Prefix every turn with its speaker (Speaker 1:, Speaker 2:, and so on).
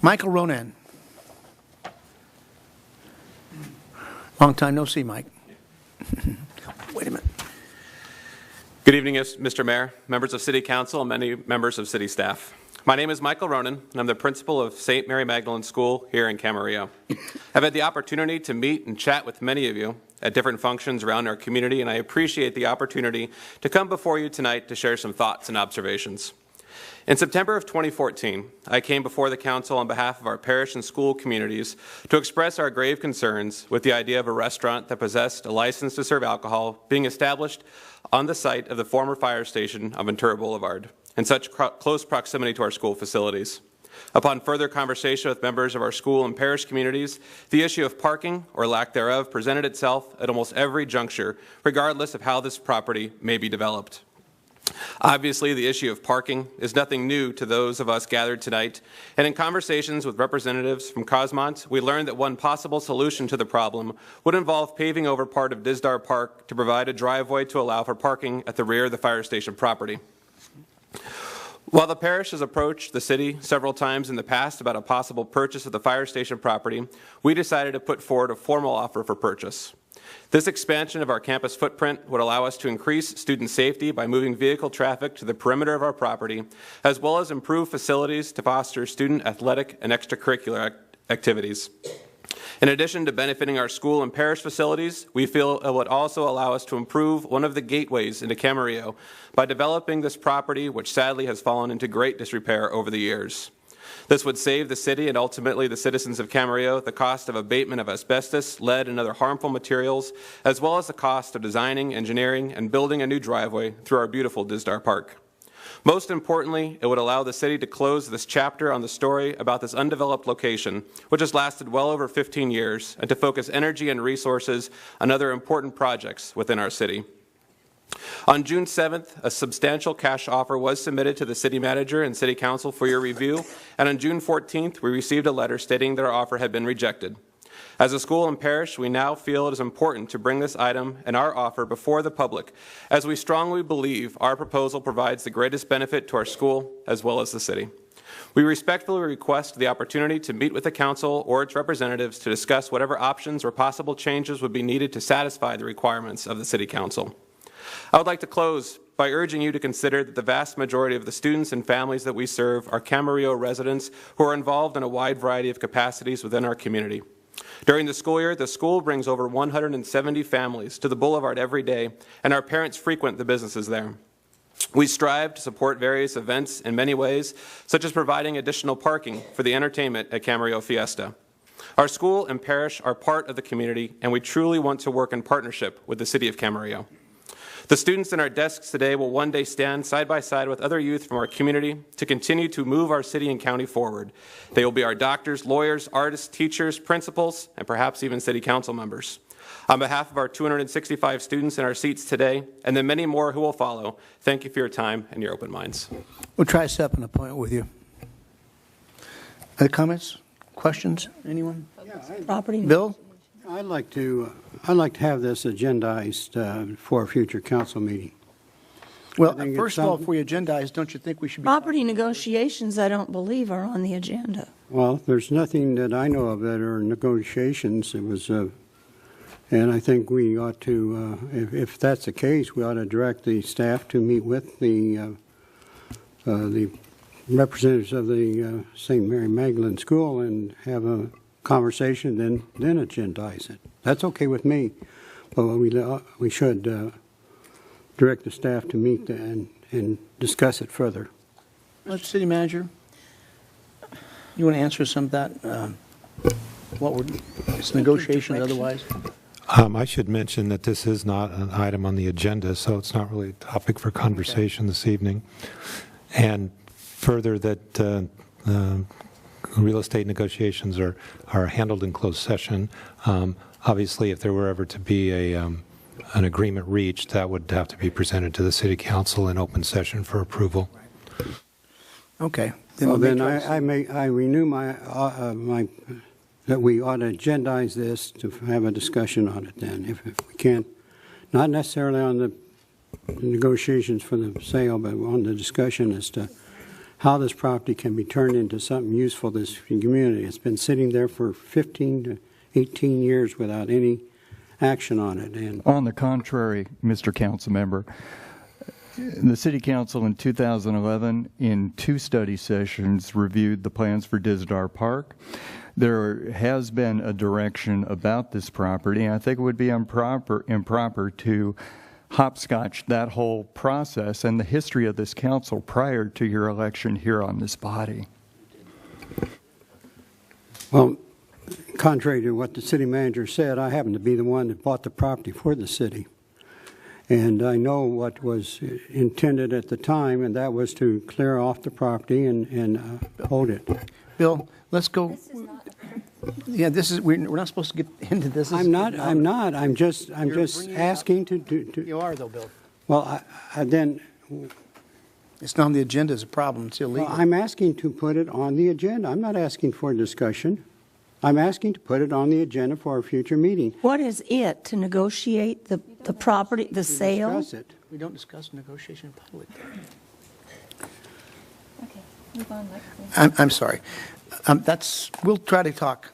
Speaker 1: Michael Ronan. Long time no see, Mike. Wait a minute.
Speaker 2: Good evening, Mr. Mayor, members of City Council, and many members of City staff. My name is Michael Ronan, and I'm the principal of St. Mary Magdalene School here in Camarillo. I've had the opportunity to meet and chat with many of you at different functions around our community, and I appreciate the opportunity to come before you tonight to share some thoughts and observations. In September of 2014, I came before the Council on behalf of our parish and school communities to express our grave concerns with the idea of a restaurant that possessed a license to serve alcohol being established on the site of the former fire station on Ventura Boulevard, in such close proximity to our school facilities. Upon further conversation with members of our school and parish communities, the issue of parking, or lack thereof, presented itself at almost every juncture, regardless of how this property may be developed. Obviously, the issue of parking is nothing new to those of us gathered tonight, and in conversations with representatives from Cosmont, we learned that one possible solution to the problem would involve paving over part of Dizdar Park to provide a driveway to allow for parking at the rear of the fire station property. While the parish has approached the city several times in the past about a possible purchase of the fire station property, we decided to put forward a formal offer for purchase. This expansion of our campus footprint would allow us to increase student safety by moving vehicle traffic to the perimeter of our property, as well as improve facilities to foster student athletic and extracurricular activities. In addition to benefiting our school and parish facilities, we feel it would also allow us to improve one of the gateways into Camarillo by developing this property, which sadly has fallen into great disrepair over the years. This would save the city and ultimately the citizens of Camarillo the cost of abatement of asbestos, lead, and other harmful materials, as well as the cost of designing, engineering, and building a new driveway through our beautiful Dizdar Park. Most importantly, it would allow the city to close this chapter on the story about this undeveloped location, which has lasted well over 15 years, and to focus energy and resources on other important projects within our city. On June 7th, a substantial cash offer was submitted to the city manager and city council for your review, and on June 14th, we received a letter stating that our offer had been rejected. As a school and parish, we now feel it is important to bring this item and our offer before the public, as we strongly believe our proposal provides the greatest benefit to our school as well as the city. We respectfully request the opportunity to meet with the council or its representatives to discuss whatever options or possible changes would be needed to satisfy the requirements of the city council. I would like to close by urging you to consider that the vast majority of the students and families that we serve are Camarillo residents who are involved in a wide variety of capacities within our community. During the school year, the school brings over 170 families to the boulevard every day, and our parents frequent the businesses there. We strive to support various events in many ways, such as providing additional parking for the entertainment at Camarillo Fiesta. Our school and parish are part of the community, and we truly want to work in partnership with the city of Camarillo. The students in our desks today will one day stand side by side with other youth from our community to continue to move our city and county forward. They will be our doctors, lawyers, artists, teachers, principals, and perhaps even city council members. On behalf of our 265 students in our seats today, and the many more who will follow, thank you for your time and your open minds.
Speaker 1: We'll try to set up an appointment with you. Other comments? Questions? Anyone?
Speaker 3: Property.
Speaker 1: Bill?
Speaker 4: I'd like to have this agendized for a future council meeting.
Speaker 1: Well, first of all, if we agendize, don't you think we should be...
Speaker 3: Property negotiations, I don't believe, are on the agenda.
Speaker 4: Well, there's nothing that I know of that are negotiations. It was, and I think we ought to, if that's the case, we ought to direct the staff to meet with the representatives of the St. Mary Magdalene School and have a conversation, then agendize it. That's okay with me, but we should direct the staff to meet and discuss it further.
Speaker 1: City Manager, you want to answer some of that? It's negotiations otherwise?
Speaker 5: I should mention that this is not an item on the agenda, so it's not really a topic for conversation this evening. And further, that real estate negotiations are handled in closed session. Obviously, if there were ever to be an agreement reached, that would have to be presented to the City Council in open session for approval.
Speaker 1: Okay.
Speaker 4: Then I renew my that we ought to agendize this to have a discussion on it. Then, if we can, not necessarily on the negotiations for the sale, but on the discussion as to how this property can be turned into something useful to this community. It's been sitting there for 15 to 18 years without any action on it. And
Speaker 6: On the contrary, Mr. Council Member, the City Council in 2011, in 2 study sessions, reviewed the plans for Dizdar Park. There has been a direction about this property, and I think it would be improper to hopscotch that whole process and the history of this council prior to your election here on this body.
Speaker 4: well, contrary to what the city manager said, I happen to be the one that bought the property for the city. And I know what was intended at the time, and that was to clear off the property and hold it.
Speaker 1: Bill, let's go. Yeah, this is, we're not supposed to get into this.
Speaker 4: I'm not, I'm just
Speaker 1: bringing it
Speaker 4: asking to,
Speaker 1: You are, though, Bill.
Speaker 4: well, then,
Speaker 1: It's not on the agenda as a problem. It's
Speaker 4: well,
Speaker 1: illegal.
Speaker 4: I'm asking to put it on the agenda. I'm not asking for a discussion. I'm asking to put it on the agenda for a future meeting.
Speaker 3: What is it, to negotiate the property, the sale?
Speaker 4: Discuss it.
Speaker 1: We don't discuss negotiation in public.
Speaker 7: Okay, move on, Michael.
Speaker 1: I'm sorry. We'll try to talk